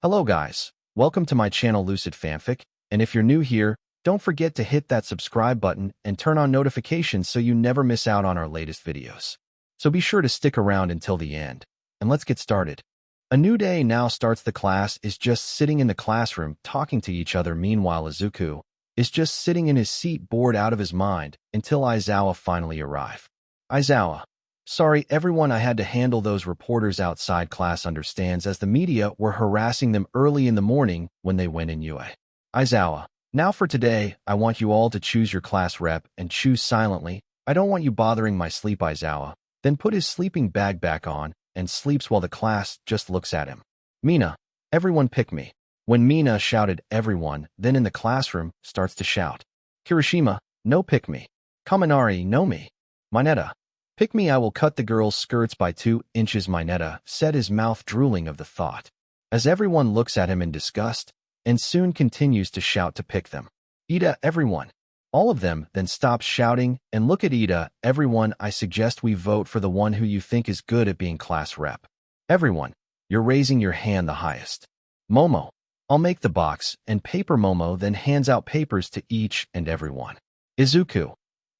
Hello guys, welcome to my channel Lucid Fanfic, and if you're new here, don't forget to hit that subscribe button and turn on notifications so you never miss out on our latest videos. So be sure to stick around until the end, and let's get started. A new day now starts. The class is just sitting in the classroom talking to each other. Meanwhile, Izuku is just sitting in his seat bored out of his mind until Aizawa finally arrives. Aizawa. Sorry, everyone, I had to handle those reporters outside class. Understands, as the media were harassing them early in the morning when they went in UA. Aizawa. Now for today, I want you all to choose your class rep and choose silently. I don't want you bothering my sleep. Aizawa then put his sleeping bag back on and sleeps while the class just looks at him. Mina. Everyone pick me. When Mina shouted everyone, then in the classroom starts to shout. Kirishima. No, pick me. Kaminari. No, me. Mineta. Pick me. I will cut the girl's skirts by 2 inches. Mineta said, his mouth drooling of the thought, as everyone looks at him in disgust, and soon continues to shout to pick them. Ida. Everyone. All of them then stop shouting and look at Ida. Everyone, I suggest we vote for the one who you think is good at being class rep. Everyone, you're raising your hand the highest. Momo. I'll make the box and paper. Momo then hands out papers to each and everyone. Izuku.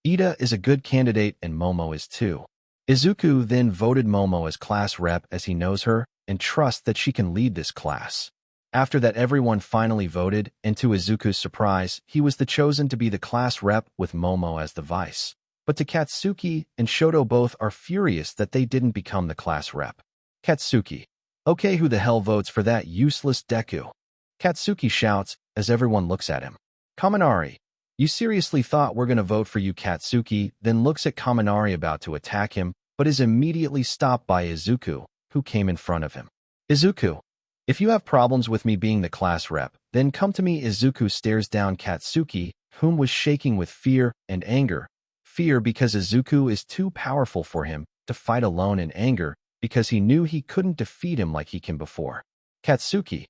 Ida is a good candidate and Momo is too. Izuku then voted Momo as class rep as he knows her and trusts that she can lead this class. After that, everyone finally voted, and to Izuku's surprise, he was the chosen to be the class rep with Momo as the vice. But to Katsuki and Shoto, both are furious that they didn't become the class rep. Katsuki. Okay, who the hell votes for that useless Deku? Katsuki shouts as everyone looks at him. Kaminari. You seriously thought we're gonna vote for you? Katsuki then looks at Kaminari about to attack him, but is immediately stopped by Izuku, who came in front of him. Izuku. If you have problems with me being the class rep, then come to me. Izuku stares down Katsuki, whom was shaking with fear and anger. Fear because Izuku is too powerful for him to fight alone, and anger because he knew he couldn't defeat him like he can before. Katsuki.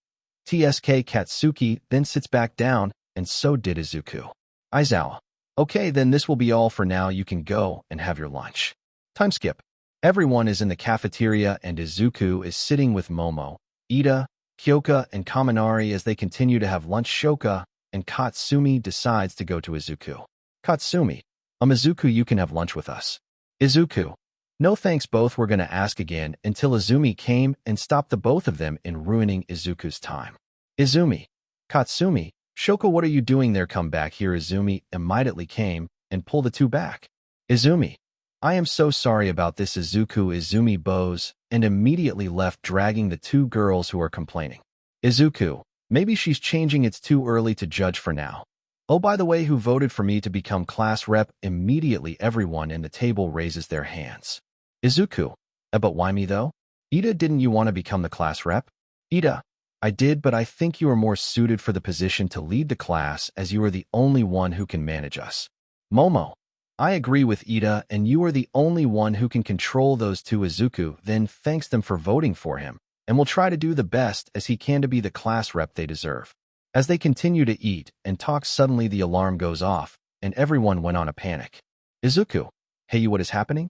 TSK. Katsuki then sits back down, and so did Izuku. Aizawa. Okay, then this will be all for now. You can go and have your lunch. Time skip. Everyone is in the cafeteria and Izuku is sitting with Momo, Ida, Kyoka, and Kaminari as they continue to have lunch. Shoka and Katsumi decides to go to Izuku. Katsumi. Izuku, you can have lunch with us. Izuku. No thanks. Both were going to ask again until Izumi came and stopped the both of them in ruining Izuku's time. Izumi. Katsumi. Shoka, what are you doing there? Come back here. Izumi immediately came and pulled the two back. Izumi. I am so sorry about this. Izuku. Izumi bows and immediately left, dragging the 2 girls who are complaining. Izuku. Maybe she's changing. It's too early to judge for now. Oh, by the way, who voted for me to become class rep? Immediately everyone in the table raises their hands. Izuku. But why me though? Ida, didn't you want to become the class rep? Ida. I did, but I think you are more suited for the position to lead the class as you are the only one who can manage us. Momo. I agree with Ida, and you are the only one who can control those 2. Izuku then thanks them for voting for him and will try to do the best as he can to be the class rep they deserve. As they continue to eat and talk, suddenly the alarm goes off and everyone went on a panic. Izuku. Hey, what is happening?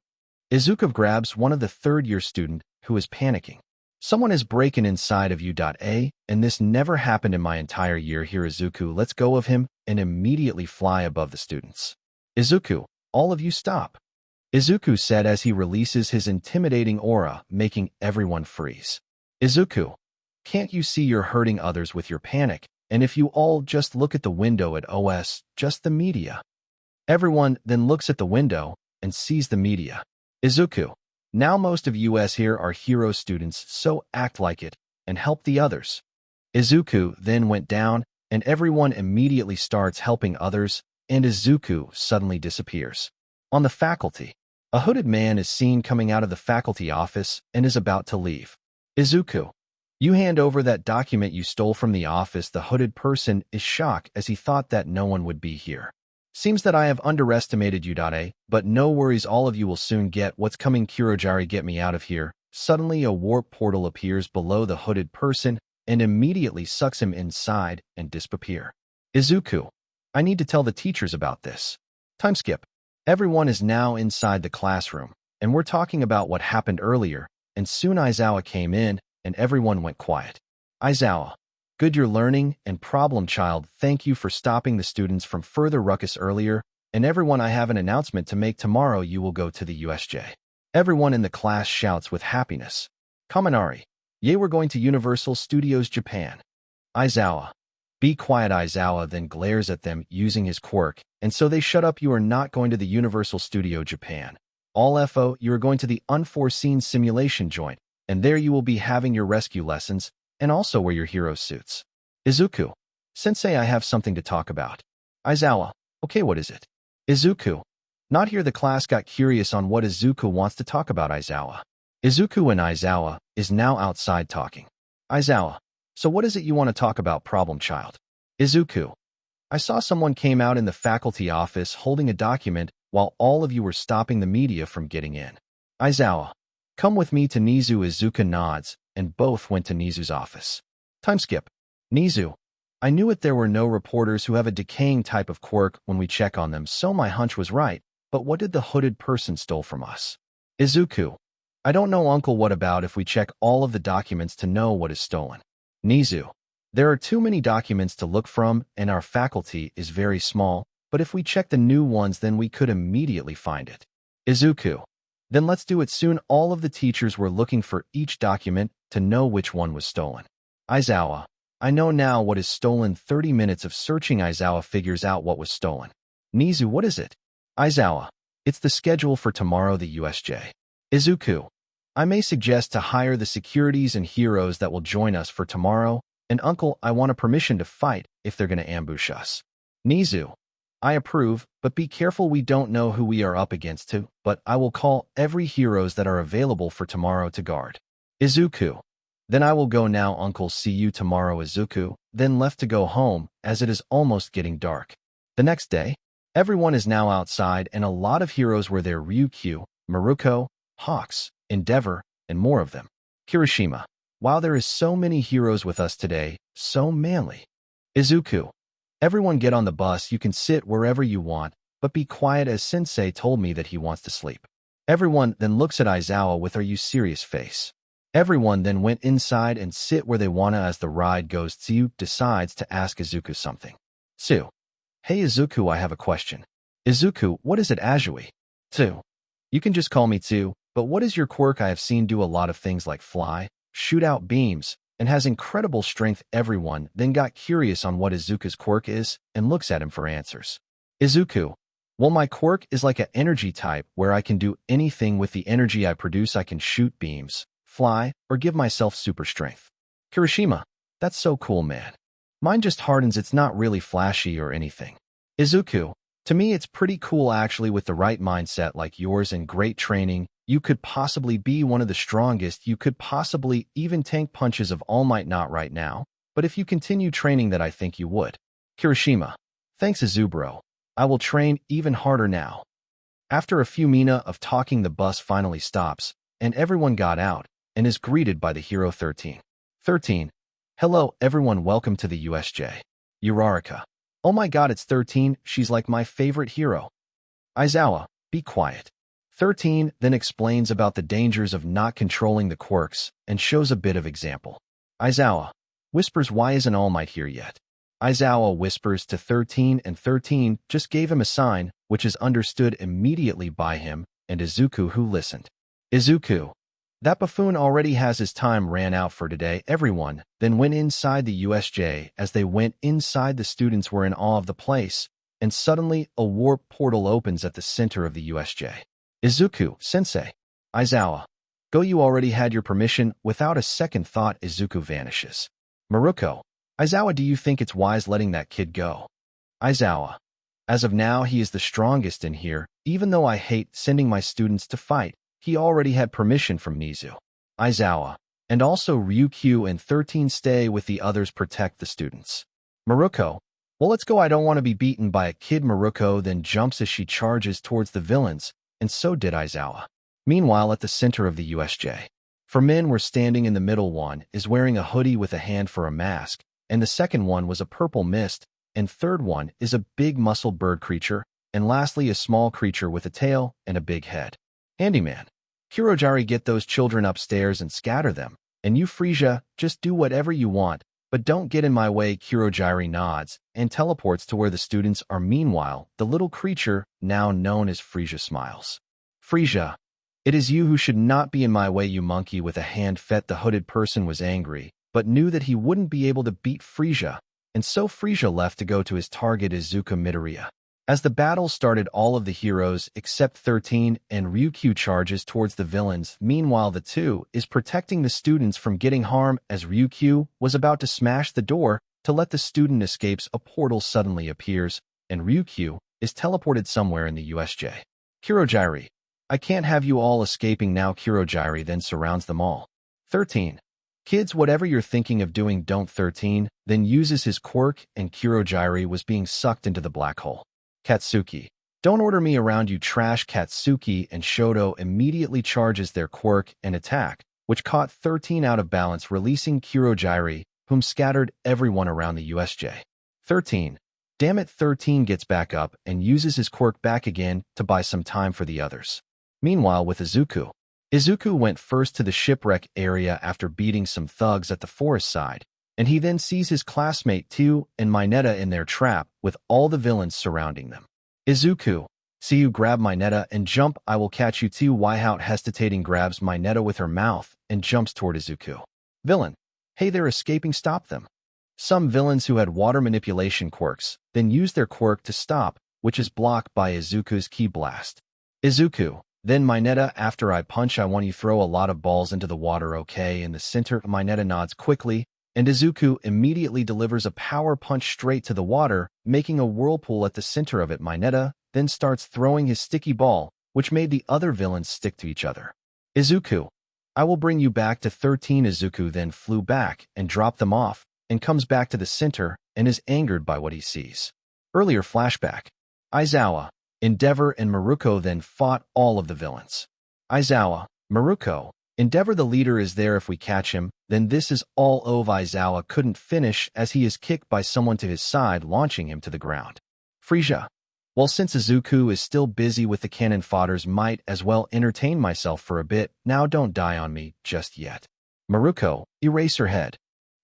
Izuku grabs one of the 3rd-year student who is panicking. Someone is breaking inside of U.A, and this never happened in my entire year here. Izuku lets go of him and immediately fly above the students. Izuku. All of you stop. Izuku said as he releases his intimidating aura, making everyone freeze. Izuku. Can't you see you're hurting others with your panic? And if you all just look at the window at OS, just the media. Everyone then looks at the window and sees the media. Izuku. Now most of us here are hero students, so act like it and help the others. Izuku then went down and everyone immediately starts helping others, and Izuku suddenly disappears. On the faculty, a hooded man is seen coming out of the faculty office and is about to leave. Izuku. You hand over that document you stole from the office. The hooded person is shocked as he thought that no one would be here. Seems that I have underestimated you. But no worries, all of you will soon get what's coming. Kurojari, get me out of here. Suddenly a warp portal appears below the hooded person and immediately sucks him inside and disappear. Izuku. I need to tell the teachers about this. Time skip. Everyone is now inside the classroom, and we're talking about what happened earlier, and soon Aizawa came in, and everyone went quiet. Aizawa. Good, you're learning, and problem child, thank you for stopping the students from further ruckus earlier, and everyone, I have an announcement to make. Tomorrow you will go to the USJ. Everyone in the class shouts with happiness. Kaminari. Yay, we're going to Universal Studios Japan. Aizawa. Be quiet. Aizawa then glares at them using his quirk, and so they shut up. You are not going to the Universal Studio Japan. All FO, you are going to the unforeseen simulation joint, and there you will be having your rescue lessons, and also wear your hero suits. Izuku. Sensei, I have something to talk about. Aizawa. Okay, what is it? Izuku. Not here. The class got curious on what Izuku wants to talk about. Aizawa. Izuku and Aizawa is now outside talking. Aizawa. So what is it you want to talk about, problem child? Izuku. I saw someone came out in the faculty office holding a document while all of you were stopping the media from getting in. Aizawa. Come with me to Nizu. Izuku nods, and both went to Nizu's office. Time skip. Nizu. I knew it. There were no reporters who have a decaying type of quirk when we check on them, so my hunch was right. But what did the hooded person stole from us? Izuku. I don't know, uncle. What about if we check all of the documents to know what is stolen? Nizu. There are too many documents to look from, and our faculty is very small, but if we check the new ones, then we could immediately find it. Izuku. Then let's do it soon. All of the teachers were looking for each document to know which one was stolen. Aizawa. I know now what is stolen. 30 minutes of searching. Aizawa figures out what was stolen. Nizu. What is it? Aizawa. It's the schedule for tomorrow, the USJ. Izuku. I may suggest to hire the securities and heroes that will join us for tomorrow, and uncle, I want a permission to fight if they're going to ambush us. Nizu. I approve, but be careful. We don't know who we are up against too, but I will call every heroes that are available for tomorrow to guard. Izuku. Then I will go now, uncle. See you tomorrow. Izuku then left to go home, as it is almost getting dark. The next day, everyone is now outside, and a lot of heroes were there. Ryukyu, Maruko, Hawks, Endeavor, and more of them. Kirishima. Wow, there is so many heroes with us today, so manly. Izuku. Everyone get on the bus. You can sit wherever you want, but be quiet, as sensei told me that he wants to sleep. Everyone then looks at Aizawa with "Are you serious?" face. Everyone then went inside and sit where they wanna. As the ride goes, Tsu decides to ask Izuku something. Tsu. Hey Izuku, I have a question. Izuku, what is it? Azui. Tsu. You can just call me Tsu, but what is your quirk? I have seen do a lot of things like fly, shoot out beams, and has incredible strength. Everyone then got curious on what Izuku's quirk is and looks at him for answers. Izuku. Well, my quirk is like an energy type where I can do anything with the energy I produce. I can shoot beams, fly, or give myself super strength. Kirishima. That's so cool, man. Mine just hardens. It's not really flashy or anything. Izuku. To me, it's pretty cool actually. With the right mindset like yours and great training, you could possibly be one of the strongest. You could possibly even tank punches of All Might. Not right now, but if you continue training that, I think you would. Kirishima. Thanks, Izubro. I will train even harder now. After a few minutes of talking, the bus finally stops, and everyone got out and is greeted by the hero 13. 13. Hello, everyone. Welcome to the USJ. Uraraka. Oh my god, it's 13. She's like my favorite hero. Aizawa. Be quiet. 13 then explains about the dangers of not controlling the quirks and shows a bit of example. Aizawa whispers, why isn't All Might here yet? Aizawa whispers to 13, and 13 just gave him a sign, which is understood immediately by him and Izuku, who listened. Izuku. That buffoon already has his time ran out for today. Everyone then went inside the USJ. As they went inside, the students were in awe of the place, and suddenly a warp portal opens at the center of the USJ. Izuku. Sensei. Aizawa. Go, you already had your permission. Without a second thought, Izuku vanishes. Maruko. Aizawa, do you think it's wise letting that kid go? Aizawa. As of now, he is the strongest in here. Even though I hate sending my students to fight, he already had permission from Nizu. Aizawa. And also Ryukyu and 13 stay with the others, protect the students. Maruko. Well, let's go. I don't want to be beaten by a kid. Maruko then jumps as she charges towards the villains, and so did Aizawa. Meanwhile, at the center of the USJ, 4 men were standing in the middle. One is wearing a hoodie with a hand for a mask, and the second one was a purple mist, and third one is a big muscled bird creature, and lastly a small creature with a tail and a big head. Handyman. Kurojari, get those children upstairs and scatter them. And you, Frisia, just do whatever you want, but don't get in my way. Kurogiri nods and teleports to where the students are. Meanwhile, the little creature, now known as Frisia, smiles. Frisia, it is you who should not be in my way, you monkey with a hand. The hooded person was angry, but knew that he wouldn't be able to beat Frisia, and so Frisia left to go to his target Izuku Midoriya. As the battle started, all of the heroes except 13 and Ryukyu charges towards the villains. Meanwhile, the 2 is protecting the students from getting harm. As Ryukyu was about to smash the door to let the student escape, a portal suddenly appears, and Ryukyu is teleported somewhere in the USJ. Kurogiri, I can't have you all escaping now. Kurogiri then surrounds them all. 13. Kids, whatever you're thinking of doing, don't. 13 then uses his quirk, and Kurogiri was being sucked into the black hole. Katsuki, don't order me around, you trash. Katsuki and Shoto immediately charges their quirk and attack, which caught 13 out of balance, releasing Kurogiri, whom scattered everyone around the USJ. 13. Damn it. 13 gets back up and uses his quirk back again to buy some time for the others. Meanwhile, with Izuku. Izuku went first to the shipwreck area after beating some thugs at the forest side, and he then sees his classmate 2 and Mineta in their trap with all the villains surrounding them. Izuku, see you, grab Mineta and jump. I will catch you too. Without hesitating, grabs Mineta with her mouth and jumps toward Izuku. Villain, hey, they're escaping, stop them. Some villains who had water manipulation quirks then use their quirk to stop, which is blocked by Izuku's ki blast. Izuku, then Mineta, after I punch I want you throw a lot of balls into the water, okay? In the center, Mineta nods quickly, and Izuku immediately delivers a power punch straight to the water, making a whirlpool at the center of it. Mineta then starts throwing his sticky ball, which made the other villains stick to each other. Izuku, I will bring you back to 13. Izuku then flew back and dropped them off, and comes back to the center and is angered by what he sees. Earlier flashback. Aizawa, Endeavor, and Maruko then fought all of the villains. Aizawa, Maruko, Endeavor, the leader is there. If we catch him, then this is all over. Aizawa couldn't finish as he is kicked by someone to his side, launching him to the ground. Frisia, well, since Izuku is still busy with the cannon fodders, might as well entertain myself for a bit. Now don't die on me just yet. Maruko, erase her head.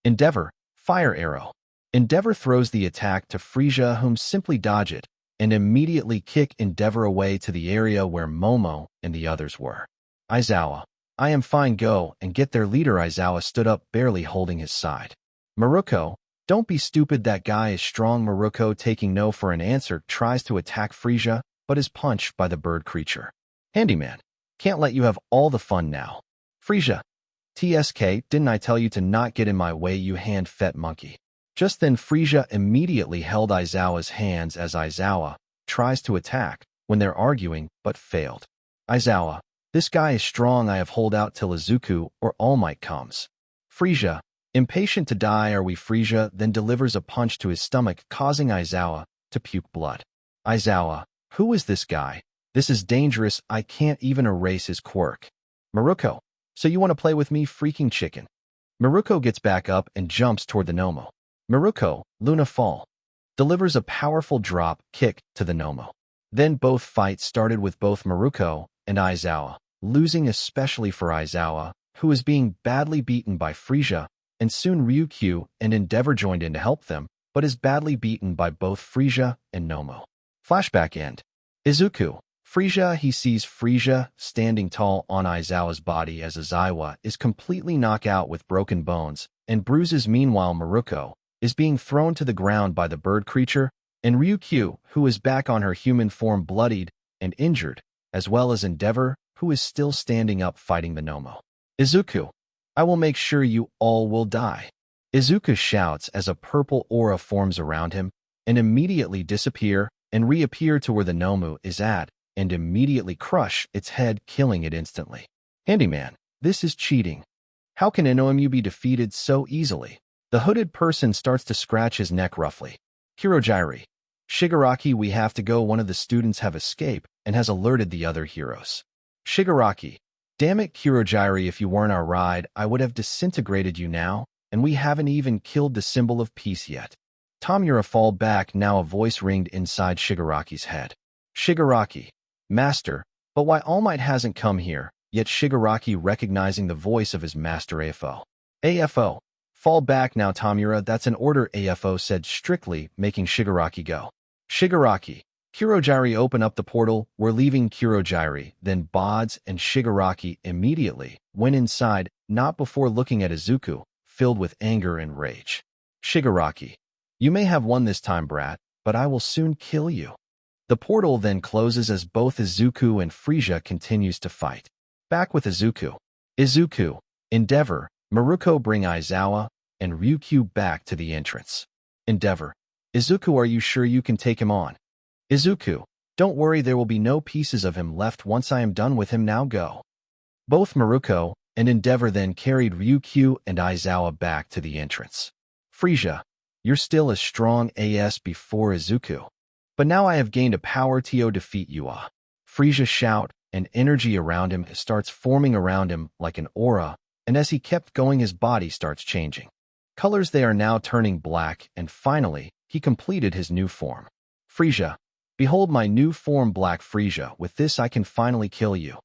Endeavor, fire arrow. Endeavor throws the attack to Frisia, whom simply dodge it, and immediately kick Endeavor away to the area where Momo and the others were. Aizawa, I am fine, go and get their leader. Aizawa stood up, barely holding his side. Maruko, don't be stupid, that guy is strong. Maruko, taking no for an answer, tries to attack Frisia, but is punched by the bird creature. Handyman, can't let you have all the fun now. Frisia, TSK, didn't I tell you to not get in my way, you hand-fet monkey? Just then Frisia immediately held Aizawa's hands as Aizawa tries to attack when they're arguing, but failed. Aizawa, this guy is strong, I have hold out till Izuku or All Might comes. Frisia, impatient to die are we? Frisia then delivers a punch to his stomach, causing Aizawa to puke blood. Aizawa, who is this guy? This is dangerous, I can't even erase his quirk. Maruko, so you want to play with me, freaking chicken? Maruko gets back up and jumps toward the Nomo. Maruko, Luna Fall, delivers a powerful drop kick to the Nomo. Then both fights started with both Maruko and Aizawa, losing especially for Aizawa, who is being badly beaten by Frisia, and soon Ryukyu and Endeavor joined in to help them, but is badly beaten by both Frisia and Nomo. Flashback end. Izuku, Frisia, he sees Frisia standing tall on Aizawa's body as Aizawa is completely knocked out with broken bones and bruises. Meanwhile, Maruko is being thrown to the ground by the bird creature, and Ryukyu, who is back on her human form, bloodied and injured, as well as Endeavor, who is still standing up fighting the Nomo. Izuku, I will make sure you all will die. Izuku shouts as a purple aura forms around him and immediately disappear and reappear to where the Nomu is at and immediately crush its head, killing it instantly. Handyman, this is cheating. How can Inomu be defeated so easily? The hooded person starts to scratch his neck roughly. Kurogiri, Shigaraki, we have to go. One of the students have escaped and has alerted the other heroes. Shigaraki, damn it, Kurogiri, if you weren't our ride, I would have disintegrated you now, and we haven't even killed the symbol of peace yet. Tomura, fall back now. A voice ringed inside Shigaraki's head. Shigaraki, Master, but why All Might hasn't come here? yet Shigaraki recognizing the voice of his master AFO. AFO. Fall back now, Tamura, that's an order, AFO said strictly, making Shigaraki go. Shigaraki. Kurogiri open up the portal, we're leaving Kurogiri, then Bods and Shigaraki immediately went inside, not before looking at Izuku, filled with anger and rage. Shigaraki. You may have won this time, brat, but I will soon kill you. The portal then closes as both Izuku and Frieza continues to fight. Back with Izuku. Izuku, Endeavor, Maruko bring Aizawa and Ryukyu back to the entrance. Endeavor. Izuku, are you sure you can take him on? Izuku. Don't worry, there will be no pieces of him left once I am done with him, now go. Both Maruko and Endeavor then carried Ryukyu and Aizawa back to the entrance. Frieza. You're still as strong as before, Izuku. But now I have gained a power to defeat you. Frieza shout, and energy around him starts forming around him like an aura, and as he kept going his body starts changing. Colors they are now turning black, and finally, he completed his new form. Frieza. Behold my new form, Black Frieza, with this I can finally kill you.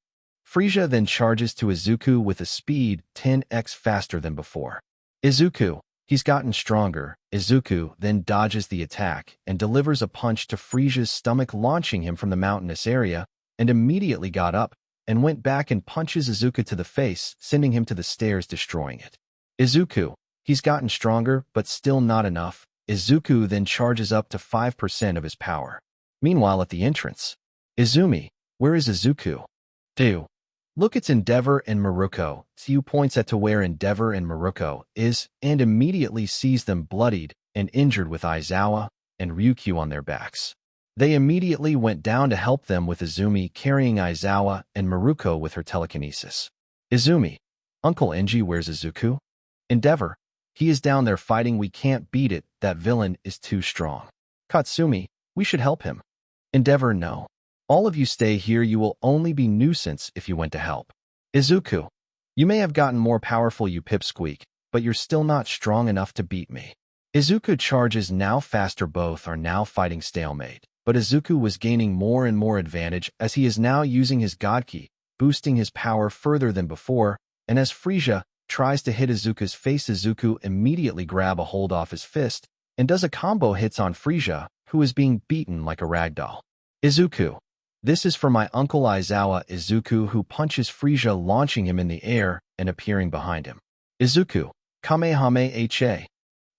Frieza then charges to Izuku with a speed 10x faster than before. Izuku. He's gotten stronger. Izuku then dodges the attack and delivers a punch to Frieza's stomach, launching him from the mountainous area, and immediately got up and went back and punches Izuku to the face, sending him to the stairs, destroying it. Izuku. He's gotten stronger, but still not enough. Izuku then charges up to 5% of his power. Meanwhile at the entrance. Izumi. Where is Izuku? Do. Look, it's Endeavor and Maruko. Tsu points at to where Endeavor and Maruko is, and immediately sees them bloodied and injured with Aizawa and Ryukyu on their backs. They immediately went down to help them with Izumi carrying Aizawa and Maruko with her telekinesis. Izumi. Uncle Enji, where's Izuku? Endeavor. He is down there fighting, we can't beat it, that villain is too strong. Katsumi. We should help him. Endeavor. No. All of you stay here, you will only be nuisance if you went to help. Izuku. You may have gotten more powerful, you pipsqueak, but you're still not strong enough to beat me. Izuku charges now faster, both are now fighting stalemate, but Izuku was gaining more and more advantage as he is now using his God Ki, boosting his power further than before, and as Frieza tries to hit Izuku's face, Izuku immediately grab a hold off his fist and does a combo hits on Frieza, who is being beaten like a ragdoll. Izuku. This is for my uncle Aizawa. Izuku who punches Frieza, launching him in the air and appearing behind him. Izuku. Kamehameha.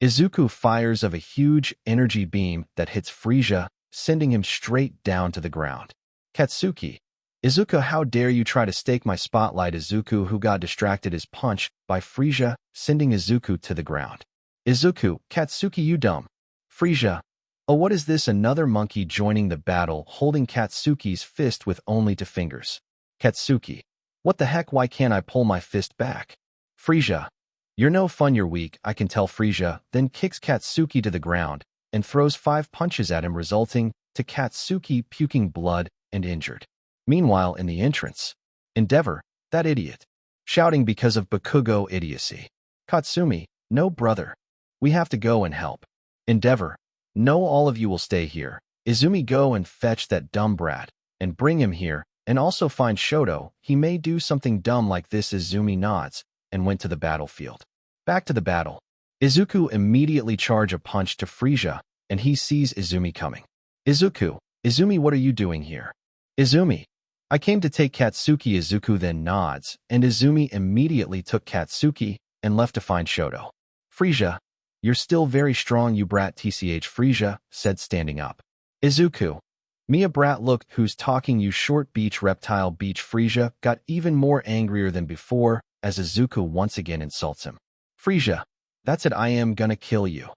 Izuku fires of a huge energy beam that hits Frieza, sending him straight down to the ground. Katsuki. Izuku, how dare you try to stake my spotlight? Izuku who got distracted is punched by Frieza, sending Izuku to the ground. Izuku. Katsuki, you dumb. Frieza. Oh, what is this? Another monkey joining the battle, holding Katsuki's fist with only 2 fingers. Katsuki. What the heck, why can't I pull my fist back? Frieza. You're no fun, you're weak, I can tell. Frieza then kicks Katsuki to the ground and throws 5 punches at him, resulting to Katsuki puking blood and injured. Meanwhile in the entrance. Endeavor. That idiot. Shouting because of Bakugo idiocy. Katsumi. No, brother. We have to go and help. Endeavor. No, all of you will stay here. Izumi, go and fetch that dumb brat and bring him here, and also find Shoto. He may do something dumb like this. Izumi nods and went to the battlefield. Back to the battle. Izuku immediately charge a punch to Frieza, and he sees Izumi coming. Izuku. Izumi, what are you doing here? Izumi. I came to take Katsuki. Izuku then nods, and Izumi immediately took Katsuki and left to find Shoto. Frieza. You're still very strong, you brat. Tch. Frieza said, standing up. Izuku. Me a brat, look who's talking, you short beach reptile. Beach. Frieza got even more angrier than before as Izuku once again insults him. Frieza. That's it, I am gonna kill you.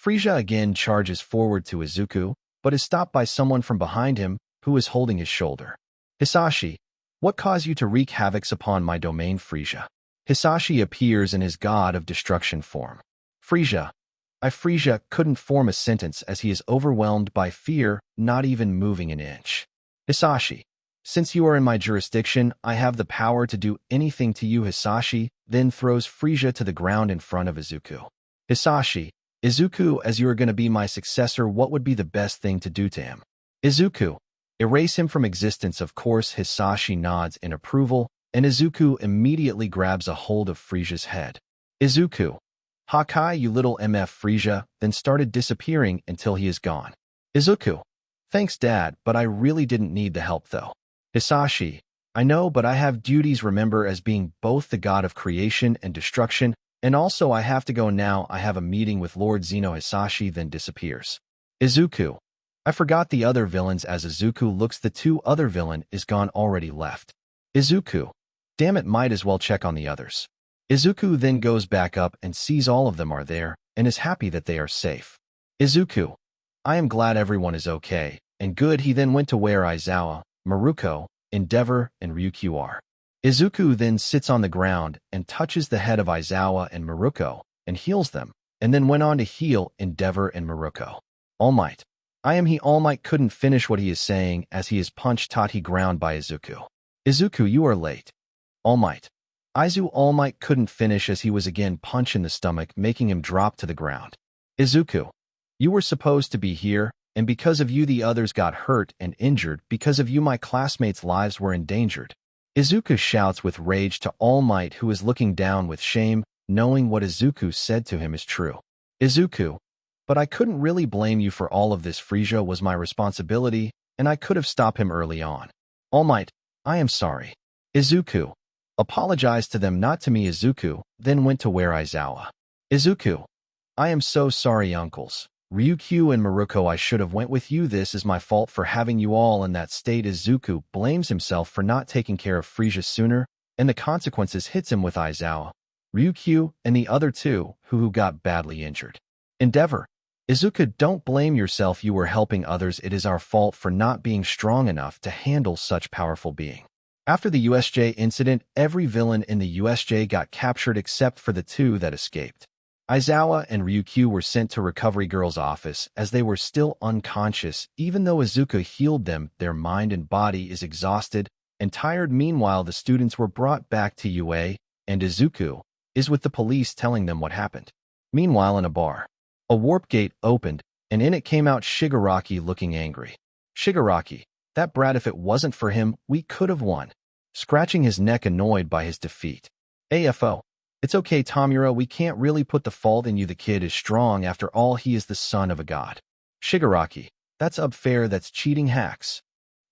Frieza again charges forward to Izuku, but is stopped by someone from behind him who is holding his shoulder. Hisashi. What caused you to wreak havoc upon my domain? Frieza. Hisashi appears in his god of destruction form. Frieza. Frieza couldn't form a sentence as he is overwhelmed by fear, not even moving an inch. Hisashi. Since you are in my jurisdiction, I have the power to do anything to you. Hisashi then throws Frieza to the ground in front of Izuku. Hisashi. Izuku, as you are going to be my successor, what would be the best thing to do to him? Izuku. Erase him from existence, of course. Hisashi nods in approval and Izuku immediately grabs a hold of Frisia's head. Izuku, Hakai, you little MF Frisia, then started disappearing until he is gone. Izuku, thanks dad, but I really didn't need the help though. Hisashi, I know, but I have duties, remember, as being both the god of creation and destruction, and also I have to go now, I have a meeting with Lord Zeno. Hisashi then disappears. Izuku, I forgot the other villains. As Izuku looks, the two other villain is gone, already left. Izuku, damn it, might as well check on the others. Izuku then goes back up and sees all of them are there, and is happy that they are safe. Izuku, I am glad everyone is okay, and good. He then went to where Aizawa, Maruko, Endeavor, and Ryukyu are. Izuku then sits on the ground and touches the head of Aizawa and Maruko, and heals them, and then went on to heal Endeavor and Maruko. All Might. I am he. All Might couldn't finish what he is saying as he is punched Tati ground by Izuku. Izuku, you are late. All Might. All Might couldn't finish as he was again punched in the stomach, making him drop to the ground. Izuku, you were supposed to be here, and because of you the others got hurt and injured. Because of you my classmates' lives were endangered. Izuku shouts with rage to All Might, who is looking down with shame, knowing what Izuku said to him is true. Izuku, but I couldn't really blame you for all of this. Frisia was my responsibility, and I could have stopped him early on. All Might, I am sorry. Izuku, apologize to them, not to me. Izuku then went to where Aizawa. Izuku, I am so sorry uncles. Ryukyu and Maruko, I should have went with you. This is my fault for having you all in that state. Izuku blames himself for not taking care of Frisia sooner, and the consequences hits him with Aizawa, Ryukyu, and the other two who got badly injured. Endeavor, Izuku, don't blame yourself. You were helping others. It is our fault for not being strong enough to handle such powerful being. After the USJ incident, every villain in the USJ got captured except for the two that escaped. Aizawa and Ryukyu were sent to Recovery Girl's office as they were still unconscious. Even though Izuku healed them, their mind and body is exhausted and tired. Meanwhile, the students were brought back to UA, and Izuku is with the police telling them what happened. Meanwhile, in a bar, a warp gate opened, and in it came out Shigaraki looking angry. Shigaraki, that brat, if it wasn't for him, we could have won. Scratching his neck, annoyed by his defeat. AFO. It's okay, Tomura, we can't really put the fault in you. The kid is strong. After all, he is the son of a god. Shigaraki, that's unfair. That's cheating. Hacks.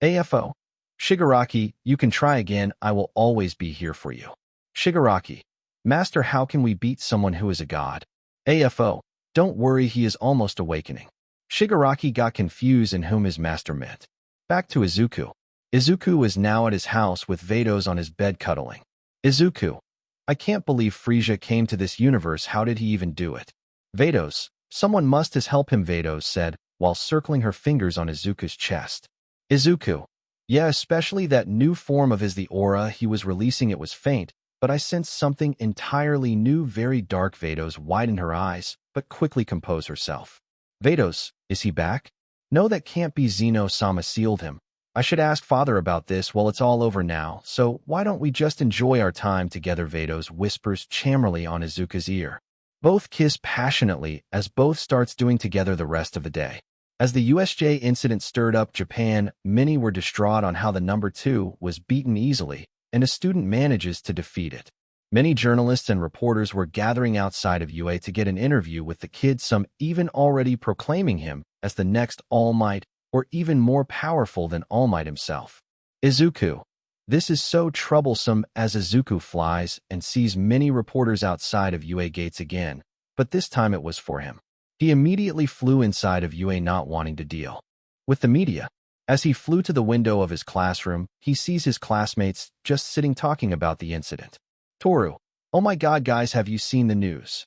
AFO. Shigaraki, you can try again. I will always be here for you. Shigaraki, Master, how can we beat someone who is a god? AFO. Don't worry, he is almost awakening. Shigaraki got confused in whom his master meant. Back to Izuku. Izuku is now at his house with Vados on his bed cuddling. Izuku, I can't believe Frisia came to this universe. How did he even do it? Vados, someone must has helped him, Vados said, while circling her fingers on Izuku's chest. Izuku, yeah, especially that new form of his, the aura he was releasing. It was faint, but I sensed something entirely new, very dark. Vados widened her eyes, but quickly composed herself. Vados, is he back? No, that can't be. Zeno-sama sealed him. I should ask father about this. Well, it's all over now, so why don't we just enjoy our time together? Vados whispers charmingly on Izuku's ear. Both kiss passionately as both starts doing together the rest of the day. As the USJ incident stirred up Japan, many were distraught on how the number 2 was beaten easily, and a student manages to defeat it. Many journalists and reporters were gathering outside of UA to get an interview with the kid, some even already proclaiming him as the next All Might, or even more powerful than All Might himself. Izuku. This is so troublesome. As Izuku flies and sees many reporters outside of UA gates again, but this time it was for him. He immediately flew inside of UA, not wanting to deal with the media. As he flew to the window of his classroom, he sees his classmates just sitting talking about the incident. Toru. Oh my god, guys, have you seen the news?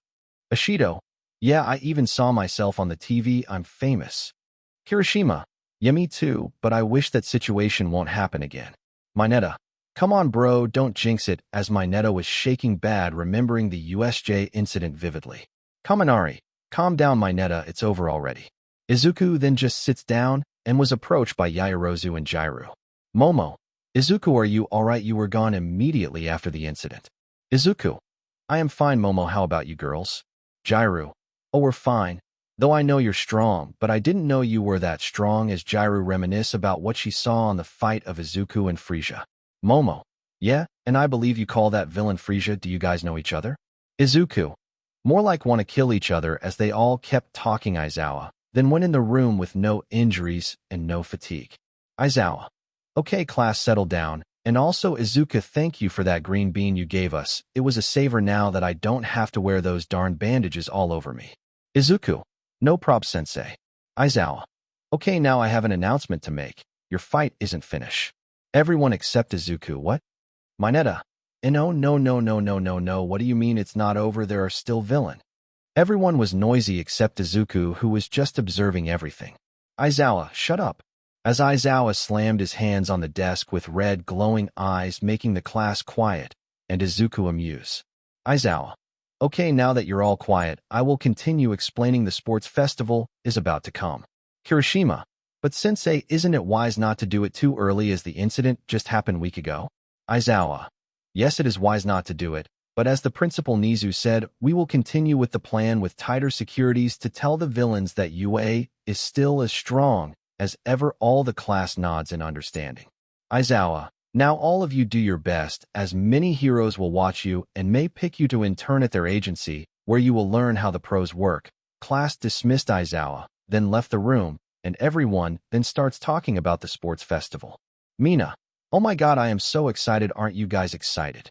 Ashido. Yeah, I even saw myself on the TV. I'm famous. Kirishima. Yeah, me too, but I wish that situation won't happen again. Mineta. Come on, bro, don't jinx it, as Mineta was shaking bad, remembering the USJ incident vividly. Kaminari. Calm down, Mineta, it's over already. Izuku then just sits down and was approached by Yaoyorozu and Jairu. Momo. Izuku, are you alright? You were gone immediately after the incident. Izuku. I am fine, Momo, how about you girls? Jairu. Oh, we're fine. Though I know you're strong, but I didn't know you were that strong. As Jairu reminisce about what she saw on the fight of Izuku and Frisia. Momo. Yeah, and I believe you call that villain Frisia. Do you guys know each other? Izuku. More like want to kill each other as they all kept talking. Aizawa then went in the room with no injuries and no fatigue. Aizawa. Okay, class, settle down. And also, Izuku, thank you for that green bean you gave us. It was a saver now that I don't have to wear those darn bandages all over me. Izuku. No prob, sensei. Aizawa. Okay, now I have an announcement to make. Your fight isn't finished. Everyone except Izuku. What? Mineta. No, no, no, no, no, no, no. What do you mean it's not over? There are still villain. Everyone was noisy except Izuku, who was just observing everything. Aizawa, shut up. As Aizawa slammed his hands on the desk with red, glowing eyes, making the class quiet, and Izuku amused. Aizawa. Okay, now that you're all quiet, I will continue explaining. The sports festival is about to come. Kirishima. But sensei, isn't it wise not to do it too early as the incident just happened a week ago? Aizawa. Yes, it is wise not to do it, but as the principal Nizu said, we will continue with the plan with tighter securities to tell the villains that UA is still as strong as ever. All the class nods in understanding. Aizawa. Now all of you do your best, as many heroes will watch you and may pick you to intern at their agency, where you will learn how the pros work. Class dismissed. Aizawa then left the room, and everyone then starts talking about the sports festival. Mina. Oh my god, I am so excited. Aren't you guys excited?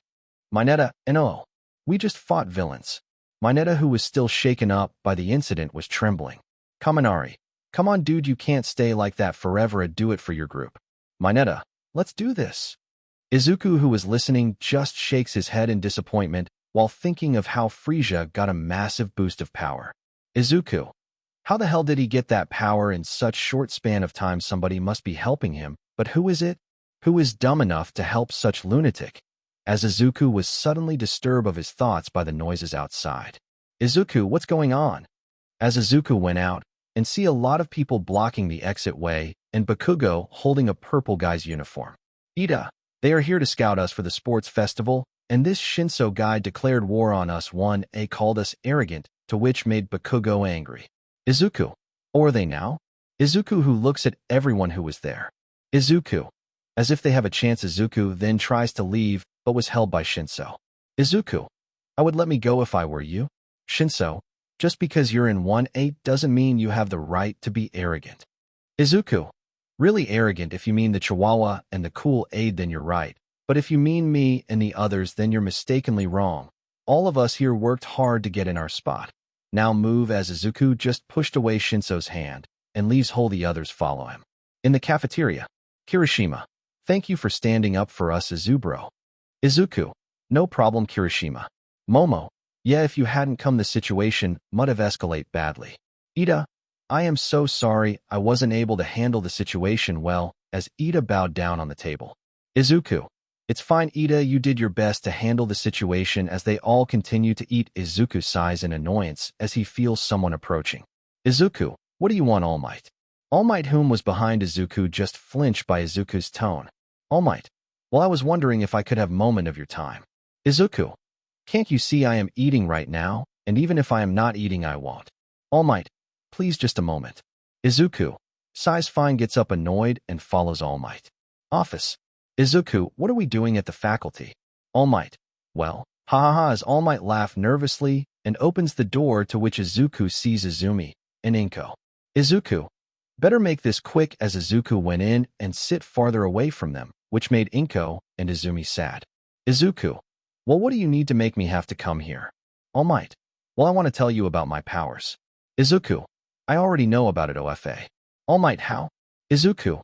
Mineta. No. We just fought villains. Mineta, who was still shaken up by the incident, was trembling. Kaminari. Come on, dude, you can't stay like that forever. Do it for your group. Mineta. Let's do this. Izuku, who was listening, just shakes his head in disappointment while thinking of how Frisia got a massive boost of power. Izuku. How the hell did he get that power in such short span of time? Somebody must be helping him, but who is it? Who is dumb enough to help such lunatic? As Izuku was suddenly disturbed of his thoughts by the noises outside. Izuku, what's going on? As Izuku went out and see a lot of people blocking the exit way and Bakugo holding a purple guy's uniform. Ida, they are here to scout us for the sports festival, and this Shinso guy declared war on us. 1A called us arrogant, to which made Bakugo angry. Izuku. Or are they now? Izuku, who looks at everyone who was there. Izuku. As if they have a chance. Izuku then tries to leave, but was held by Shinso. Izuku. I would let me go if I were you. Shinso. Just because you're in 1A doesn't mean you have the right to be arrogant. Izuku. Really arrogant? If you mean the Chihuahua and the cool aide, then you're right. But if you mean me and the others, then you're mistakenly wrong. All of us here worked hard to get in our spot. Now move. As Izuku just pushed away Shinso's hand and leaves whole, the others follow him. In the cafeteria. Kirishima. Thank you for standing up for us, Izubro. Izuku. No problem, Kirishima. Momo. Yeah, if you hadn't come, the situation might have escalated badly. Ida. I am so sorry, I wasn't able to handle the situation well. As Ida bowed down on the table. Izuku. It's fine, Ida, you did your best to handle the situation. As they all continue to eat, Izuku sighs in annoyance as he feels someone approaching. Izuku. What do you want, All Might? All Might, whom was behind Izuku, just flinched by Izuku's tone. All Might. Well, I was wondering if I could have a moment of your time. Izuku. Can't you see I am eating right now? And even if I am not eating, I won't. All Might. Please, just a moment. Izuku. Sighs fine, gets up annoyed and follows All Might. Office. Izuku. What are we doing at the faculty? All Might. Well, ha ha ha, as All Might laughed nervously and opens the door, to which Izuku sees Izumi and Inko. Izuku. Better make this quick. As Izuku went in and sit farther away from them, which made Inko and Izumi sad. Izuku. Well, what do you need to make me have to come here? All Might. Well, I want to tell you about my powers. Izuku. I already know about it, OFA. All Might. How? Izuku.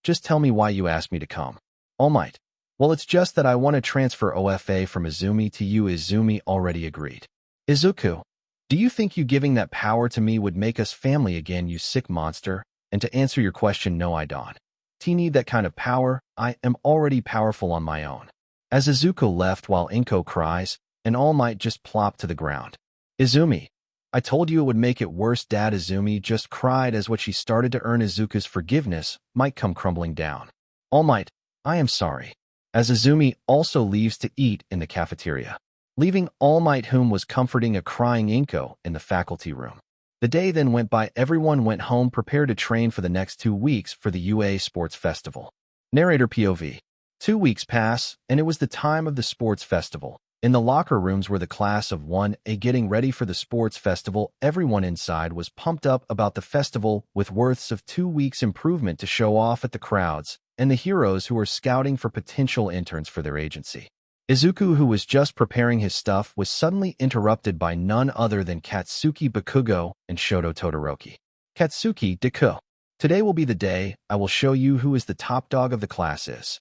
Just tell me why you asked me to come. All Might. Well, it's just that I want to transfer OFA from Izumi to you. Izumi already agreed. Izuku. Do you think you giving that power to me would make us family again, you sick monster? And to answer your question, no, I don't. Need that kind of power. I am already powerful on my own. As Izuku left while Inko cries, and All Might just plopped to the ground. Izumi. I told you it would make it worse, Dad. Izumi just cried as what she started to earn Izuku's forgiveness might come crumbling down. All Might. I am sorry. As Izumi also leaves to eat in the cafeteria, leaving All Might, whom was comforting a crying Inko, in the faculty room. The day then went by. Everyone went home, prepared to train for the next 2 weeks for the UA Sports Festival. Narrator POV. 2 weeks pass, and it was the time of the sports festival. In the locker rooms were the class of 1A getting ready for the sports festival. Everyone inside was pumped up about the festival with worths of 2 weeks improvement to show off at the crowds and the heroes who were scouting for potential interns for their agency. Izuku, who was just preparing his stuff, was suddenly interrupted by none other than Katsuki Bakugo and Shoto Todoroki. Katsuki, Deku. Today will be the day. I will show you who is the top dog of the class is.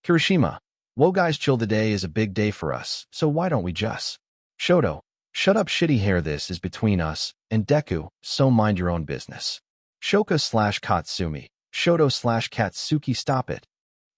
Kirishima. Whoa guys, chill, the day is a big day for us, so why don't we just? Shoto. Shut up, shitty hair, this is between us. And Deku, so mind your own business. Shoka/Katsumi. Shoto/Katsuki, stop it.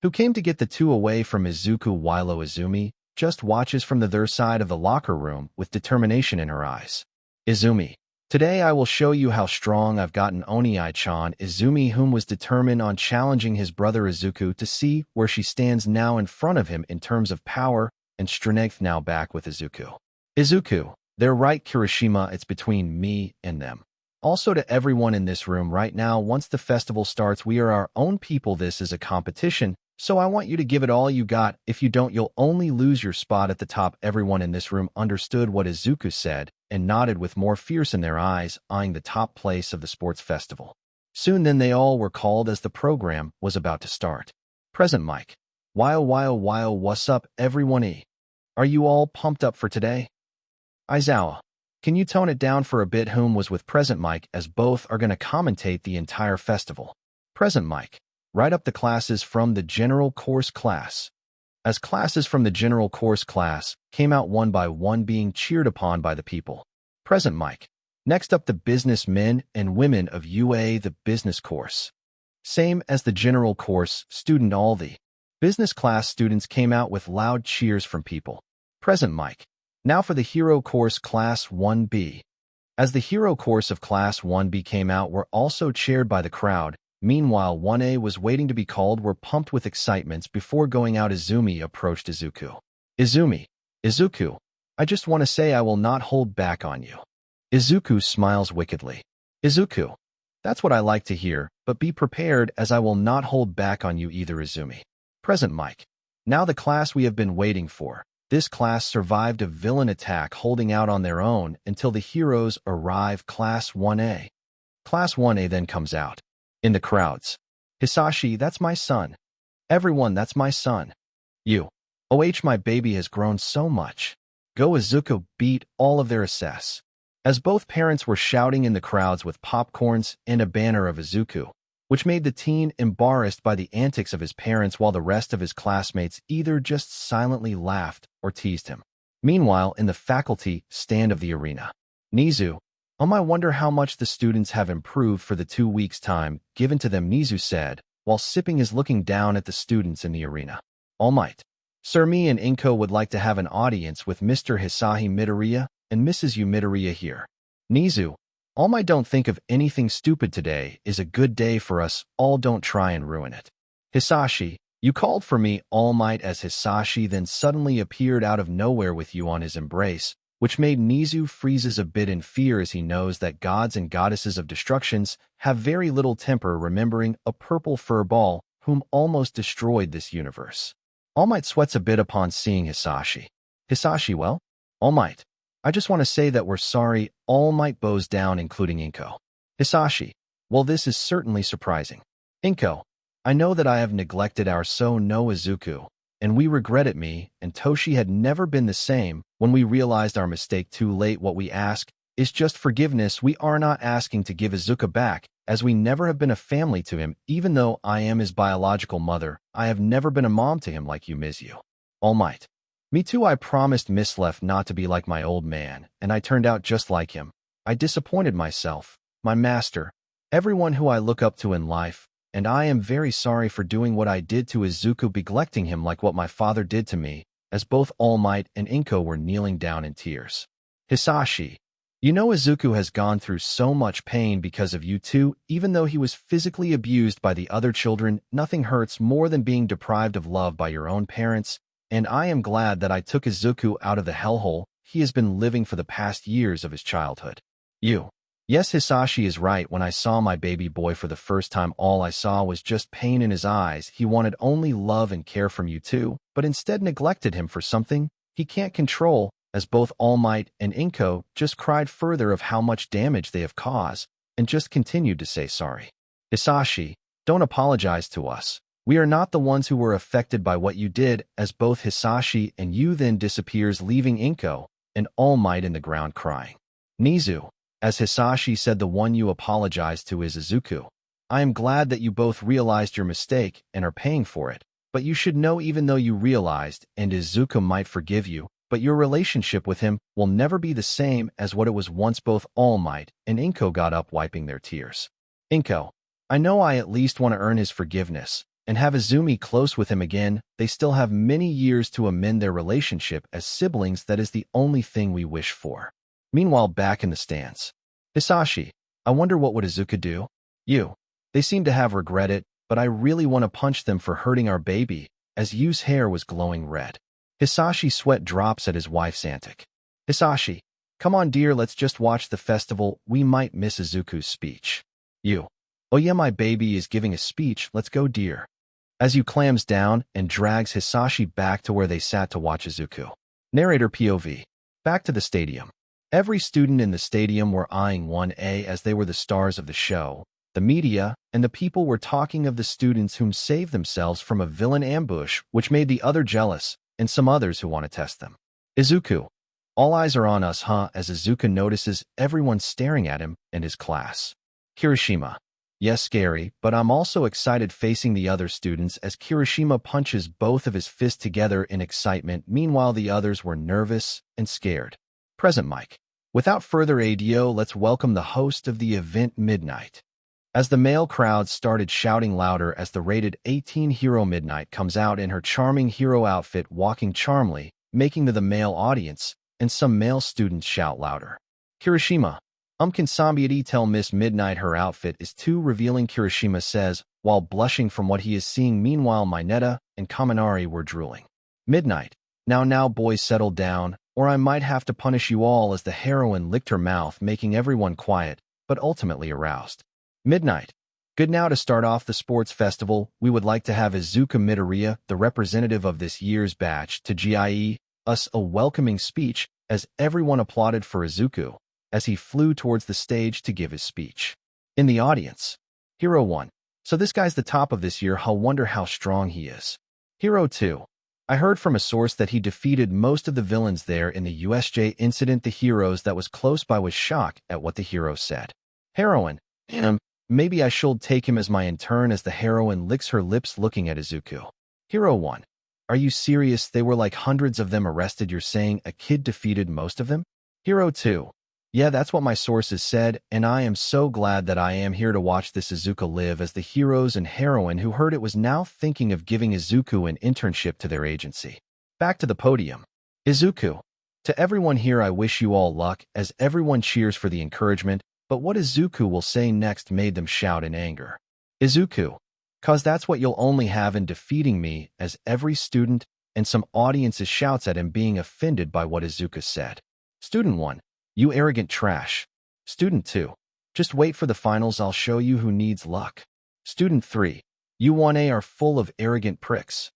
Who came to get the two away from Izuku while Izumi just watches from the other side of the locker room with determination in her eyes. Izumi. Today I will show you how strong I've gotten, Oni-chan. Izumi, whom was determined on challenging his brother Izuku to see where she stands now in front of him in terms of power and strength, now back with Izuku. Izuku. They're right, Kirishima, it's between me and them. Also, to everyone in this room right now, once the festival starts, we are our own people. This is a competition, so I want you to give it all you got. If you don't, you'll only lose your spot at the top. Everyone in this room understood what Izuku said and nodded with more fierce in their eyes, eyeing the top place of the sports festival. Soon then they all were called as the program was about to start. Present mic. Wow, what's up, everyone? Are you all pumped up for today? Aizawa. Can you tone it down for a bit? Whom was with present mic, as both are going to commentate the entire festival. Present mic. Write up the classes from the general course class. As classes from the general course class came out one by one, being cheered upon by the people. Present mic. Next up, the businessmen and women of UA, the business course. Same as the general course student, all the business class students came out with loud cheers from people. Present mic. Now for the hero course class 1B. As the hero course of class 1B came out, were also cheered by the crowd. Meanwhile, 1A was waiting to be called, were pumped with excitements. Before going out, Izumi approached Izuku. Izuku, I just want to say I will not hold back on you. Izuku smiles wickedly. Izuku, that's what I like to hear, but be prepared, as I will not hold back on you either, Izumi. Present mic. Now the class we have been waiting for. This class survived a villain attack, holding out on their own until the heroes arrive. Class 1A. Class 1A then comes out. In the crowds. Hisashi, that's my son. Everyone, that's my son. You. My baby has grown so much. Go Izuku, beat all of their assess. As both parents were shouting in the crowds with popcorns and a banner of Izuku, which made the teen embarrassed by the antics of his parents, while the rest of his classmates either just silently laughed or teased him. Meanwhile, in the faculty stand of the arena. Nizu. I wonder how much the students have improved for the 2 weeks' time given to them, Nizu said, while sipping his, looking down at the students in the arena. All Might. Sir, me and Inko would like to have an audience with Mr. Hisahi Midoriya and Mrs. Yu Midoriya here. Nizu. All Might, don't think of anything stupid. Today is a good day for us all, don't try and ruin it. Hisashi. You called for me, All Might, as Hisashi then suddenly appeared out of nowhere with you on his embrace, which made Nizu freezes a bit in fear, as he knows that gods and goddesses of destructions have very little temper, remembering a purple fur ball whom almost destroyed this universe. All Might sweats a bit upon seeing Hisashi. Hisashi, well, All Might, I just want to say that we're sorry. All Might bows down, including Inko. Hisashi, well, this is certainly surprising. Inko, I know that I have neglected our no Izuku, and we regret it. Me and Toshi had never been the same when we realized our mistake too late. What we ask is just forgiveness. We are not asking to give Izuku back, as we never have been a family to him. Even though I am his biological mother, I have never been a mom to him like you, Mizu. All Might. Me too. I promised Miss Left not to be like my old man, and I turned out just like him. I disappointed myself, my master, everyone who I look up to in life, and I am very sorry for doing what I did to Izuku, neglecting him like what my father did to me, as both All Might and Inko were kneeling down in tears. Hisashi. You know, Izuku has gone through so much pain because of you too. Even though he was physically abused by the other children, nothing hurts more than being deprived of love by your own parents, and I am glad that I took Izuku out of the hellhole he has been living for the past years of his childhood. You. Yes, Hisashi is right. When I saw my baby boy for the first time, all I saw was just pain in his eyes. He wanted only love and care from you too, but instead neglected him for something he can't control, as both All Might and Inko just cried further of how much damage they have caused, and just continued to say sorry. Hisashi, don't apologize to us. We are not the ones who were affected by what you did, as both Hisashi and you then disappears, leaving Inko and All Might in the ground crying. Nizu, as Hisashi said, the one you apologized to is Izuku. I am glad that you both realized your mistake and are paying for it, but you should know, even though you realized and Izuku might forgive you, but your relationship with him will never be the same as what it was once. Both All Might and Inko got up, wiping their tears. Inko, I know I at least want to earn his forgiveness and have Izumi close with him again. They still have many years to amend their relationship as siblings. That is the only thing we wish for. Meanwhile, back in the stands. Hisashi, I wonder what would Izuku do? They seem to have regret it, but I really want to punch them for hurting our baby, as Yu's hair was glowing red. Hisashi sweat drops at his wife's antic. Hisashi, come on dear, let's just watch the festival. We might miss Izuku's speech. Oh yeah, my baby is giving a speech. Let's go dear. As Yu clams down and drags Hisashi back to where they sat to watch Izuku. Narrator POV. Back to the stadium. Every student in the stadium were eyeing 1A as they were the stars of the show. The media and the people were talking of the students whom saved themselves from a villain ambush, which made the other jealous, and some others who want to test them. Izuku. All eyes are on us, huh? As Izuku notices everyone staring at him and his class. Kirishima. Yes, scary, but I'm also excited facing the other students, as Kirishima punches both of his fists together in excitement. Meanwhile, the others were nervous and scared. Present mic. Without further ado, let's welcome the host of the event, Midnight. As the male crowd started shouting louder as the rated 18 hero Midnight comes out in her charming hero outfit, walking charmingly, making the male audience and some male students shout louder. Kirishima. Can somebody tell Miss Midnight her outfit is too revealing? Kirishima says, while blushing from what he is seeing. Meanwhile, Mineta and Kaminari were drooling. Midnight. Now boys, settle down, or I might have to punish you all, as the heroine licked her mouth, making everyone quiet, but ultimately aroused. Midnight. Good. Now to start off the sports festival, we would like to have Izuku Midoriya, the representative of this year's batch, to give us a welcoming speech, as everyone applauded for Izuku as he flew towards the stage to give his speech. In the audience. Hero 1. So this guy's the top of this year, I'll wonder how strong he is. Hero 2. I heard from a source that he defeated most of the villains there in the USJ incident. The heroes that was close by was shocked at what the hero said. Heroine. Maybe I should take him as my intern, as the heroine licks her lips looking at Izuku. Hero 1. Are you serious? They were like hundreds of them arrested. You're saying a kid defeated most of them? Hero 2. Yeah, that's what my sources said, and I am so glad that I am here to watch this Izuku live, as the heroes and heroine who heard it was now thinking of giving Izuku an internship to their agency. Back to the podium. Izuku. To everyone here, I wish you all luck, as everyone cheers for the encouragement, but what Izuku will say next made them shout in anger. Izuku. 'Cause that's what you'll only have in defeating me, as every student and some audiences shouts at him, being offended by what Izuku said. Student 1. You arrogant trash. Student 2. Just wait for the finals, I'll show you who needs luck. Student 3. You 1A are full of arrogant pricks.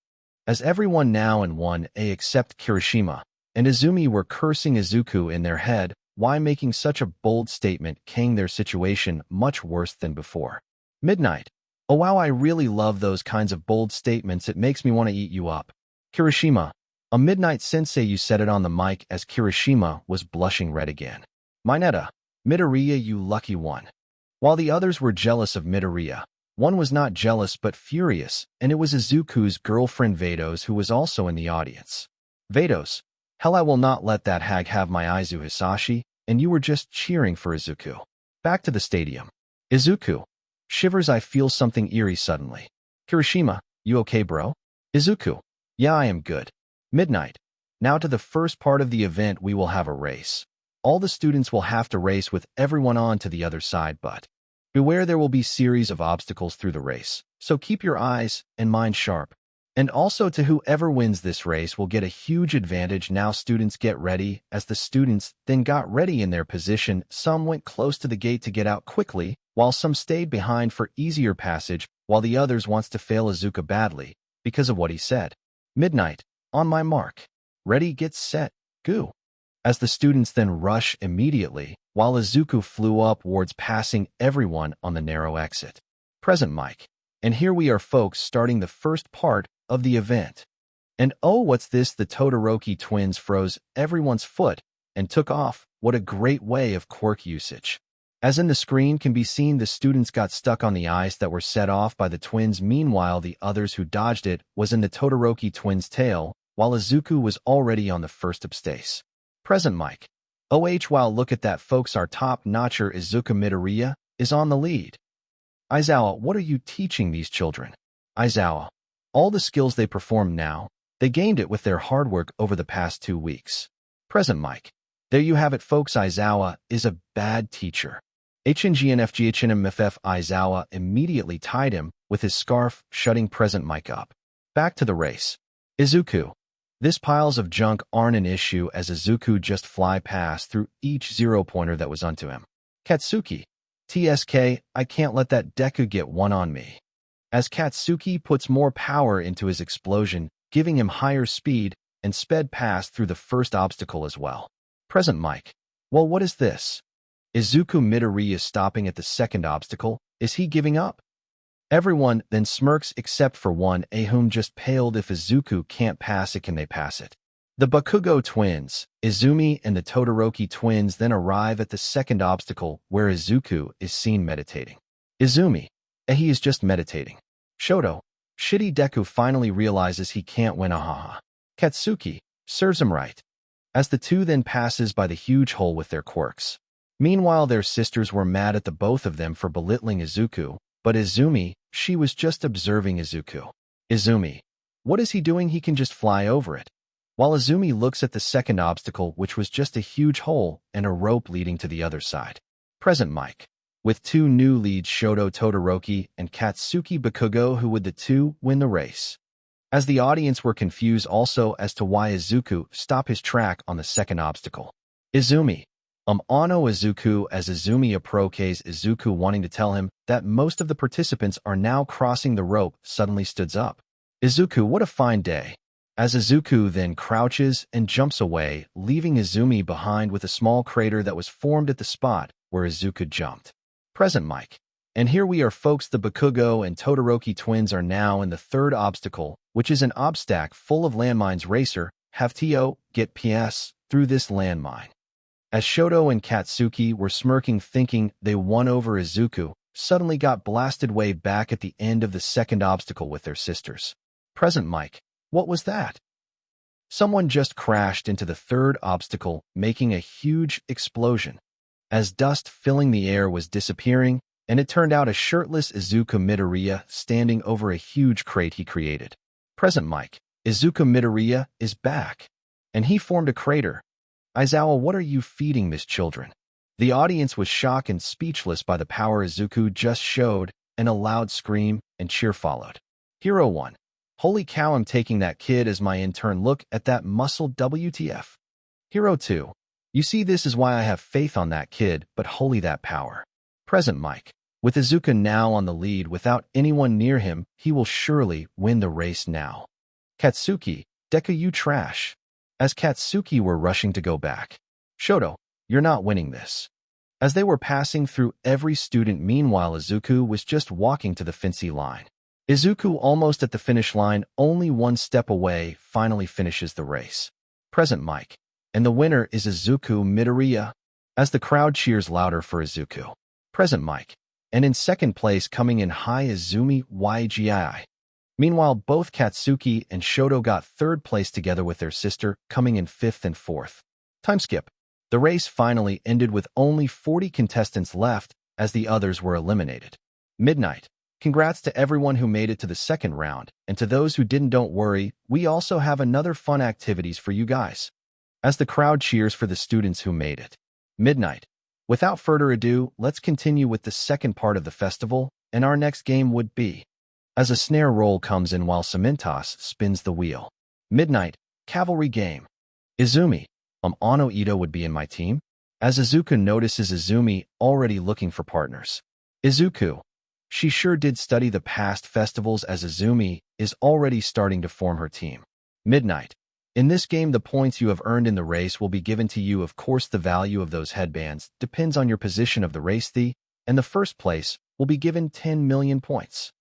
As everyone now in 1A except Kirishima and Izumi were cursing Izuku in their head, why making such a bold statement, making their situation much worse than before. Midnight. Oh wow, I really love those kinds of bold statements, it makes me want to eat you up. Kirishima. A Midnight Sensei, you said it on the mic, as Kirishima was blushing red again. Mineta. Midoriya, you lucky one. While the others were jealous of Midoriya, one was not jealous but furious, and it was Izuku's girlfriend Vados, who was also in the audience. Vados. Hell, I will not let that hag have my Izu, Hisashi, and you were just cheering for Izuku. Back to the stadium. Izuku. Shivers, I feel something eerie suddenly. Kirishima. You okay, bro? Izuku. Yeah, I am good. Midnight. Now to the first part of the event, we will have a race. All the students will have to race with everyone on to the other side, but beware, there will be series of obstacles through the race, so keep your eyes and mind sharp. And also to whoever wins this race will get a huge advantage. Now students get ready. As the students then got ready in their position, some went close to the gate to get out quickly, while some stayed behind for easier passage, while the others wants to fail Izuku badly, because of what he said. Midnight, on my mark. Ready, get set, go. As the students then rush immediately, while Izuku flew upwards passing everyone on the narrow exit. Present mic. And here we are folks starting the first part of the event. And oh, what's this? The Todoroki twins froze everyone's foot and took off. What a great way of quirk usage. As in the screen can be seen, the students got stuck on the ice that were set off by the twins. Meanwhile, the others who dodged it was in the Todoroki twins' tail, while Izuku was already on the first obstacle. Present mic. Wow, look at that folks, our top-notcher Izuku Midoriya is on the lead. Aizawa, what are you teaching these children? Aizawa. All the skills they perform now, they gained it with their hard work over the past 2 weeks. Present mic. There you have it folks, Aizawa is a bad teacher. HNGNFGHNMFF Aizawa immediately tied him with his scarf, shutting present mic up. Back to the race. Izuku. This piles of junk aren't an issue as Izuku just fly past through each zero-pointer that was onto him. Katsuki. TSK, I can't let that Deku get one on me. As Katsuki puts more power into his explosion, giving him higher speed, and sped past through the first obstacle as well. Present mic. Well, what is this? Izuku Midoriya is stopping at the second obstacle. Is he giving up? Everyone then smirks except for one, whom just paled. If Izuku can't pass it, can they pass it? The Bakugo twins, Izumi and the Todoroki twins then arrive at the second obstacle where Izuku is seen meditating. Izumi. He is just meditating. Shoto. Shitty Deku finally realizes he can't win. Katsuki. Serves him right. As the two then passes by the huge hole with their quirks. Meanwhile, their sisters were mad at the both of them for belittling Izuku, but Izumi, she was just observing Izuku. Izumi. What is he doing? He can just fly over it. While Izumi looks at the second obstacle, which was just a huge hole and a rope leading to the other side. Present mic. With 2 new leads, Shoto Todoroki and Katsuki Bakugo, who would the two win the race? As the audience were confused also as to why Izuku stopped his track on the second obstacle. Izumi. Ano Izuku. As Izumi approaches Izuku, wanting to tell him that most of the participants are now crossing the rope, suddenly stood up. Izuku, what a fine day. As Izuku then crouches and jumps away, leaving Izumi behind with a small crater that was formed at the spot where Izuku jumped. Present mic. And here we are folks, the Bakugo and Todoroki twins are now in the third obstacle, which is an obstacle full of landmines. Racer, have to get PS through this landmine. As Shoto and Katsuki were smirking thinking they won over Izuku, suddenly got blasted way back at the end of the second obstacle with their sisters. Present mic. What was that? Someone just crashed into the third obstacle, making a huge explosion. As dust filling the air was disappearing, and it turned out a shirtless Izuku Midoriya standing over a huge crate he created. Present mic. Izuku Midoriya is back, and he formed a crater. Aizawa, what are you feeding this children? The audience was shocked and speechless by the power Izuku just showed, and a loud scream and cheer followed. Hero 1. Holy cow, I'm taking that kid as my intern. Look at that muscle, WTF. Hero 2. You see, this is why I have faith on that kid, but holy that power. Present mic. With Izuku now on the lead without anyone near him, he will surely win the race now. Katsuki. Deku, you trash. As Katsuki were rushing to go back. Shoto. You're not winning this. As they were passing through every student, meanwhile Izuku was just walking to the fancy line. Izuku, almost at the finish line, only one step away, finally finishes the race. Present mic. And the winner is Izuku Midoriya. As the crowd cheers louder for Izuku. Present mic. And in second place, coming in high, Izumi YGI. Meanwhile, both Katsuki and Shoto got third place together with their sister, coming in 5th and 4th. Time skip. The race finally ended with only 40 contestants left, as the others were eliminated. Midnight. Congrats to everyone who made it to the second round, and to those who didn't, don't worry, we also have another fun activities for you guys. As the crowd cheers for the students who made it. Midnight. Without further ado, let's continue with the second part of the festival, and our next game would be as a snare roll comes in while Cementos spins the wheel. Midnight, cavalry game. Izumi, Ano Ito would be in my team? As Izuku notices Izumi already looking for partners. Izuku, she sure did study the past festivals as Izumi is already starting to form her team. Midnight, in this game the points you have earned in the race will be given to you. Of course the value of those headbands depends on your position of the race and the first place will be given 10 million points.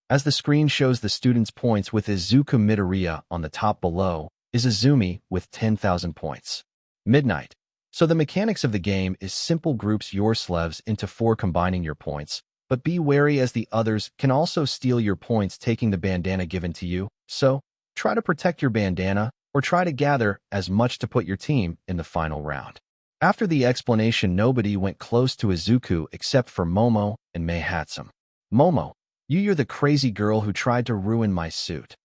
As the screen shows the students' points with Izuku Midoriya on the top below is Izumi with 10,000 points. Midnight. So the mechanics of the game is simple groups your slevs into 4 combining your points, but be wary as the others can also steal your points taking the bandana given to you, so try to protect your bandana or try to gather as much to put your team in the final round. After the explanation nobody went close to Izuku except for Momo and Mei Hatsum. Momo, you're the crazy girl who tried to ruin my suit.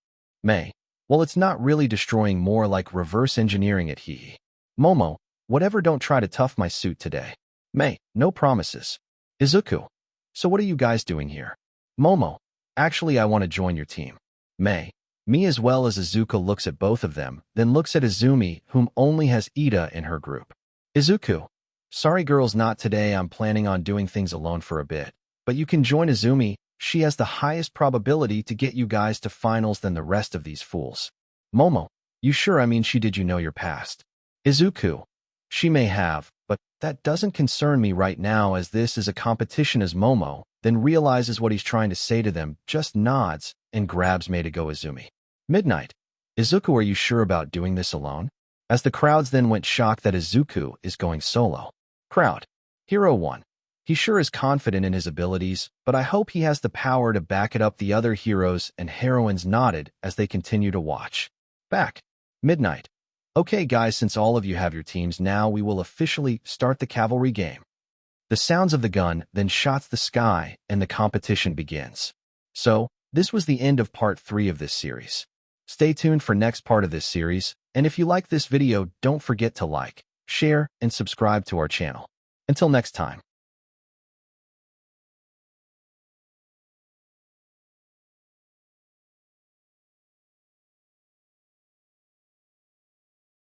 Mei, well it's not really destroying, more like reverse engineering it. Hee. Momo, whatever, don't try to tough my suit today. Mei, no promises. Izuku, so what are you guys doing here? Momo, actually I want to join your team. Mei, me as well. As Izuku looks at both of them, then looks at Izumi whom only has Ida in her group. Izuku, sorry girls, not today. I'm planning on doing things alone for a bit, but you can join Izumi. She has the highest probability to get you guys to finals than the rest of these fools. Momo, you sure? I mean, she did you know your past? Izuku, she may have, but that doesn't concern me right now as this is a competition. As Momo then realizes what he's trying to say to them, just nods and grabs Mei to go. Izumi. Midnight. Izuku, are you sure about doing this alone? As the crowds then went shocked that Izuku is going solo. Crowd. Hero 1. He sure is confident in his abilities, but I hope he has the power to back it up. The other heroes and heroines nodded as they continue to watch. Back. Midnight. Okay guys, since all of you have your teams now, we will officially start the cavalry game. The sounds of the gun then shots the sky and the competition begins. So, this was the end of part 3 of this series. Stay tuned for next part of this series, and if you like this video, don't forget to like, share, and subscribe to our channel. Until next time.